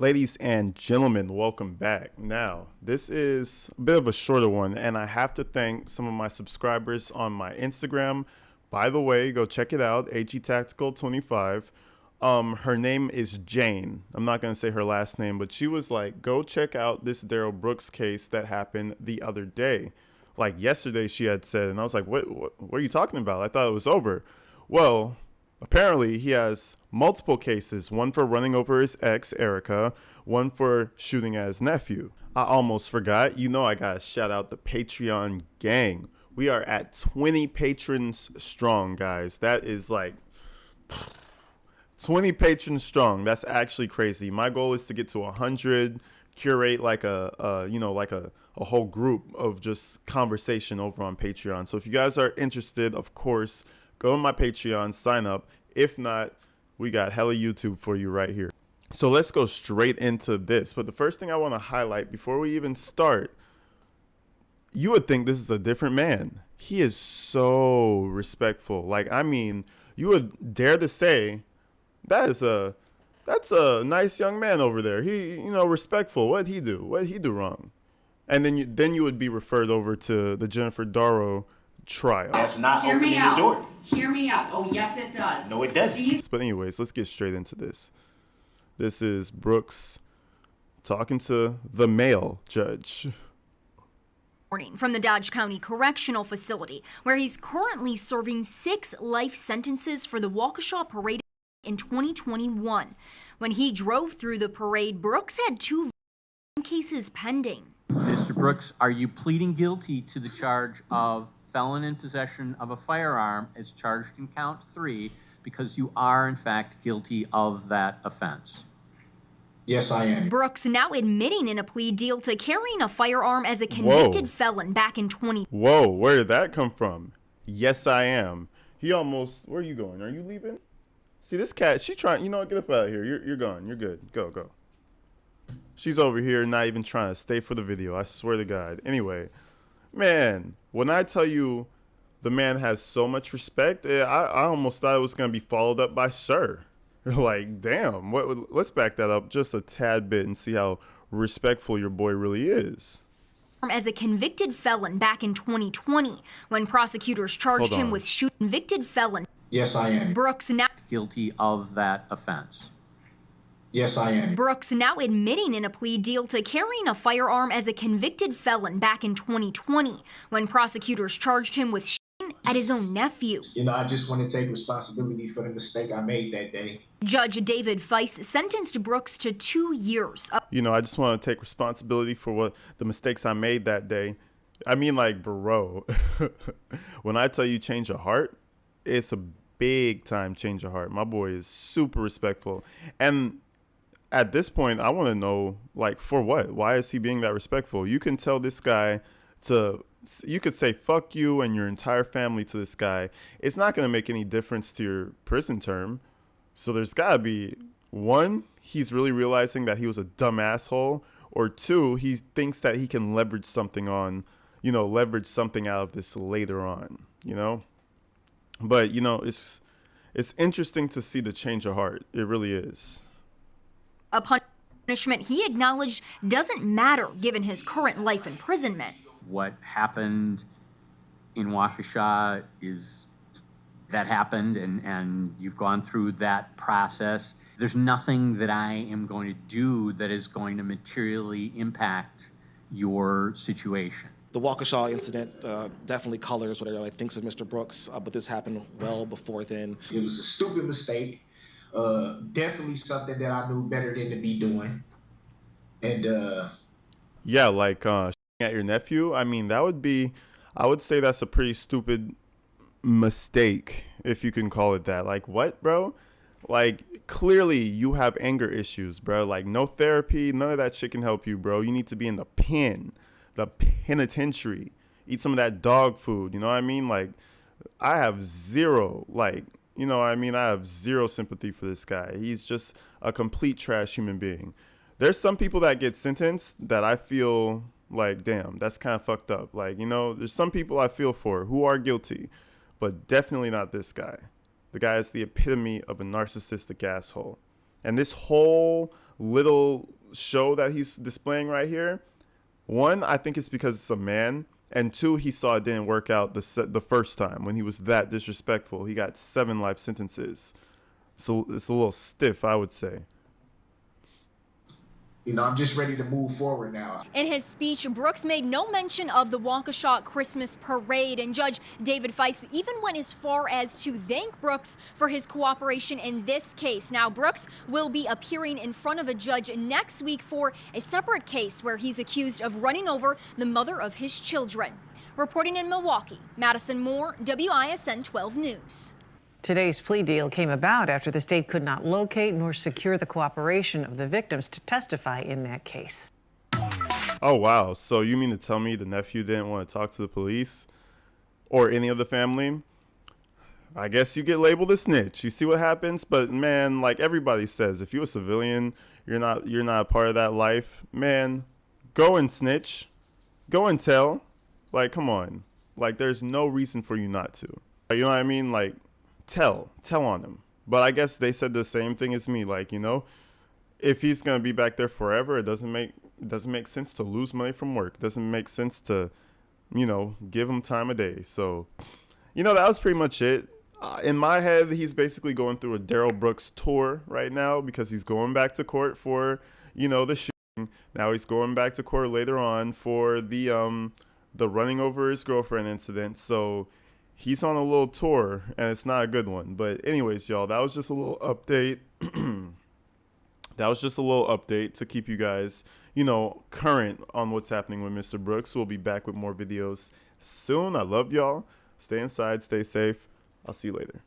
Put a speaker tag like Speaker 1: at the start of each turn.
Speaker 1: Ladies and gentlemen, welcome back. Now, this is a bit of a shorter one, and I have to thank some of my subscribers on my Instagram. By the way, go check it out, AGTactical25. Her name is Jane. I'm not gonna say her last name, but she was like, "Go check out this Darrell Brooks case that happened the other day." Like yesterday, she had said, and I was like, What are you talking about? I thought it was over." Well, apparently, he has multiple cases, one for running over his ex, Erica, one for shooting at his nephew. I almost forgot. You know I gotta shout out the Patreon gang. We are at 20 patrons strong, guys. That is like 20 patrons strong. That's actually crazy. My goal is to get to 100, curate like a whole group of just conversation over on Patreon. So if you guys are interested, of course, go on my Patreon, sign up. If not, we got hella YouTube for you right here. So let's go straight into this. But the first thing I want to highlight before we even start, you would think this is a different man. He is so respectful. Like, I mean, you would dare to say that's a nice young man over there. He, respectful. What'd he do? What'd he do wrong? And then you would be referred over to the Jennifer Darrow trial.
Speaker 2: That's not opening the door. Hear me out. Oh, yes, it does. No, it doesn't.
Speaker 1: But anyways, let's get straight into this. This is Brooks talking to the male judge.
Speaker 3: From the Dodge County Correctional Facility, where he's currently serving 6 life sentences for the Waukesha parade in 2021. When he drove through the parade, Brooks had 2 cases pending.
Speaker 4: Mr. Brooks, are you pleading guilty to the charge of felon in possession of a firearm as charged in count 3 because you are in fact guilty of that offense?
Speaker 2: Yes, I am.
Speaker 3: Brooks now admitting in a plea deal to carrying a firearm as a convicted felon back in 20.
Speaker 1: Whoa, where did that come from? Yes, I am. He almost, where are you going? Are you leaving? See, this cat, she trying, get up out of here. You're gone. You're good. Go. She's over here not even trying to stay for the video. I swear to God. Anyway, man, when I tell you the man has so much respect, I almost thought it was going to be followed up by sir. Like, damn, let's back that up just a tad bit and see how respectful your boy really is.
Speaker 3: As a convicted felon back in 2020, when prosecutors charged him with shooting convicted felon.
Speaker 2: Yes, I am.
Speaker 3: Brooks now
Speaker 4: guilty of that offense.
Speaker 2: Yes, I am.
Speaker 3: Brooks now admitting in a plea deal to carrying a firearm as a convicted felon back in 2020, when prosecutors charged him with shooting at his own nephew.
Speaker 2: I just want to take responsibility for the mistake I made that day.
Speaker 3: Judge David Feiss sentenced Brooks to 2 years.
Speaker 1: I just want to take responsibility for what the mistakes I made that day. I mean, like, bro, when I tell you change of heart, it's a big time change of heart. My boy is super respectful. And at this point, I want to know, like, for what? Why is he being that respectful? You can tell this guy you could say fuck you and your entire family to this guy. It's not going to make any difference to your prison term. So there's got to be, 1, he's really realizing that he was a dumb asshole, or 2, he thinks that he can leverage something leverage something out of this later on, But, it's interesting to see the change of heart. It really is.
Speaker 3: A punishment he acknowledged doesn't matter given his current life imprisonment.
Speaker 4: What happened in Waukesha is that happened, and you've gone through that process. There's nothing that I am going to do that is going to materially impact your situation.
Speaker 5: The Waukesha incident definitely colors what everybody thinks of Mr. Brooks, but this happened well before then.
Speaker 2: It was a stupid mistake. Definitely something that I knew better than to be doing. And
Speaker 1: yeah, like at your nephew, I mean, I would say that's a pretty stupid mistake, if you can call it that. Like, what, bro? Like, clearly you have anger issues, bro. Like, no therapy, none of that shit can help you, bro. You need to be in the penitentiary. Eat some of that dog food, you know what I mean? Like, I have zero, I have zero sympathy for this guy. He's just a complete trash human being. There's some people that get sentenced that I feel like, damn, that's kind of fucked up. Like, there's some people I feel for who are guilty, but definitely not this guy. The guy is the epitome of a narcissistic asshole. And this whole little show that he's displaying right here. One, I think it's because it's a man. And two, he saw it didn't work out the first time when he was that disrespectful. He got 7 life sentences. So it's a little stiff, I would say.
Speaker 2: You know, I'm just ready to move forward now.
Speaker 3: In his speech, Brooks made no mention of the Waukesha Christmas parade, and Judge David Feist even went as far as to thank Brooks for his cooperation in this case. Now, Brooks will be appearing in front of a judge next week for a separate case where he's accused of running over the mother of his children. Reporting in Milwaukee, Madison Moore, WISN 12 News.
Speaker 6: Today's plea deal came about after the state could not locate nor secure the cooperation of the victims to testify in that case.
Speaker 1: Oh, wow. So you mean to tell me the nephew didn't want to talk to the police or any of the family? I guess you get labeled a snitch. You see what happens? But man, like everybody says, if you're a civilian, you're not a part of that life. Man, go and snitch. Go and tell. Like, come on. Like, there's no reason for you not to. You know what I mean? Like, tell on him. But I guess they said the same thing as me. Like, you know, if he's gonna be back there forever, it doesn't make sense to lose money from work. It doesn't make sense to, you know, give him time of day. So, you know, that was pretty much it. In my head, he's basically going through a Darrell Brooks tour right now because he's going back to court for, you know, the shooting. Now he's going back to court later on for the running over his girlfriend incident. So he's on a little tour, and it's not a good one. But anyways, y'all, that was just a little update. That was just a little update to keep you guys, you know, current on what's happening with Mr. Brooks. We'll be back with more videos soon. I love y'all. Stay inside. Stay safe. I'll see you later.